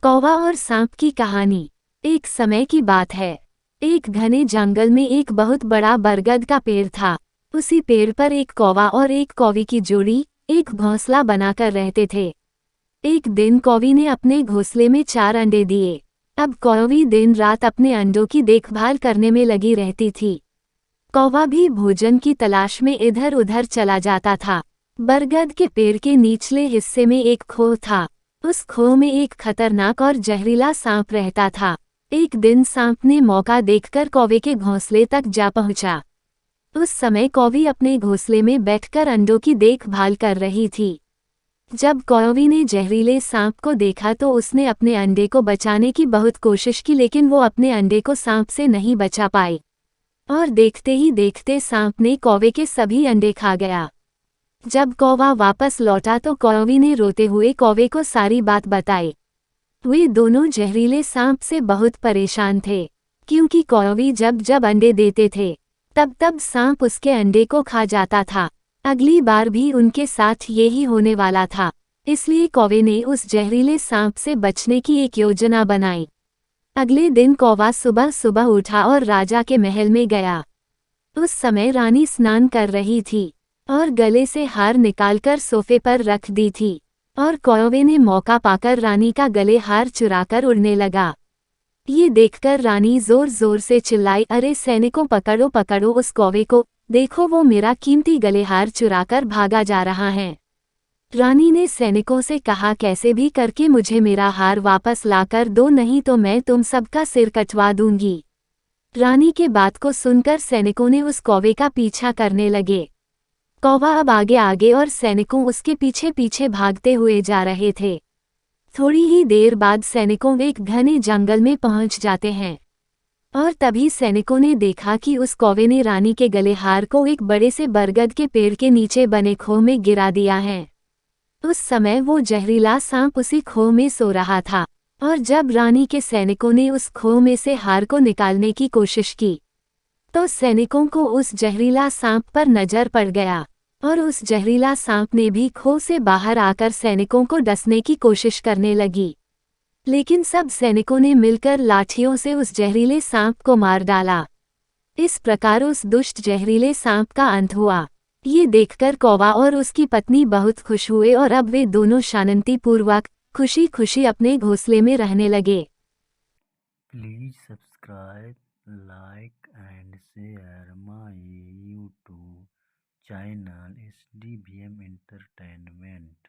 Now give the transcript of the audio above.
कौवा और सांप की कहानी। एक समय की बात है। एक घने जंगल में एक बहुत बड़ा बरगद का पेड़ था। उसी पेड़ पर एक कौवा और एक कौवी की जोड़ी एक घोंसला बनाकर रहते थे। एक दिन कौवी ने अपने घोंसले में 4 अंडे दिए। अब कौवी दिन रात अपने अंडों की देखभाल करने में लगी रहती थी। कौवा भी भोजन की तलाश में इधर उधर चला जाता था। बरगद के पेड़ के निचले हिस्से में एक खोह था। उस खोह में एक खतरनाक और जहरीला सांप रहता था। एक दिन सांप ने मौका देखकर कौवे के घोंसले तक जा पहुंचा। उस समय कौवी अपने घोंसले में बैठकर अंडों की देखभाल कर रही थी। जब कौवी ने जहरीले सांप को देखा तो उसने अपने अंडे को बचाने की बहुत कोशिश की, लेकिन वो अपने अंडे को सांप से नहीं बचा पाई। और देखते ही देखते सांप ने कौवे के सभी अंडे खा गया। जब कौवा वापस लौटा तो कौवी ने रोते हुए कौवे को सारी बात बताई। वे दोनों जहरीले सांप से बहुत परेशान थे, क्योंकि कौवी जब जब अंडे देते थे तब तब सांप उसके अंडे को खा जाता था। अगली बार भी उनके साथ यही होने वाला था। इसलिए कौवे ने उस जहरीले सांप से बचने की एक योजना बनाई। अगले दिन कौवा सुबह सुबह उठा और राजा के महल में गया। उस समय रानी स्नान कर रही थी और गले से हार निकालकर सोफे पर रख दी थी। और कौवे ने मौका पाकर रानी का गले हार चुराकर उड़ने लगा। ये देखकर रानी जोर जोर से चिल्लाई, अरे सैनिकों, पकड़ो पकड़ो उस कौवे को, देखो वो मेरा कीमती गले हार चुराकर भागा जा रहा है। रानी ने सैनिकों से कहा, कैसे भी करके मुझे मेरा हार वापस लाकर दो, नहीं तो मैं तुम सबका सिर कटवा दूंगी। रानी के बात को सुनकर सैनिकों ने उस कौवे का पीछा करने लगे। कौवा अब आगे आगे और सैनिकों उसके पीछे पीछे भागते हुए जा रहे थे। थोड़ी ही देर बाद सैनिकों एक घने जंगल में पहुंच जाते हैं। और तभी सैनिकों ने देखा कि उस कौवे ने रानी के गले हार को एक बड़े से बरगद के पेड़ के नीचे बने खोह में गिरा दिया है। उस समय वो जहरीला सांप उसी खोह में सो रहा था। और जब रानी के सैनिकों ने उस खोह में से हार को निकालने की कोशिश की तो सैनिकों को उस जहरीला सांप पर नजर पड़ गया। और उस जहरीला सांप ने भी खोह से बाहर आकर सैनिकों को डसने की कोशिश करने लगी। लेकिन सब सैनिकों ने मिलकर लाठियों से उस जहरीले सांप को मार डाला। इस प्रकार उस दुष्ट जहरीले सांप का अंत हुआ। ये देखकर कौवा और उसकी पत्नी बहुत खुश हुए और अब वे दोनों शांतिपूर्वक खुशी खुशी अपने घोंसले में रहने लगे। Please subscribe, like and share my YouTube channel SDBM Entertainment.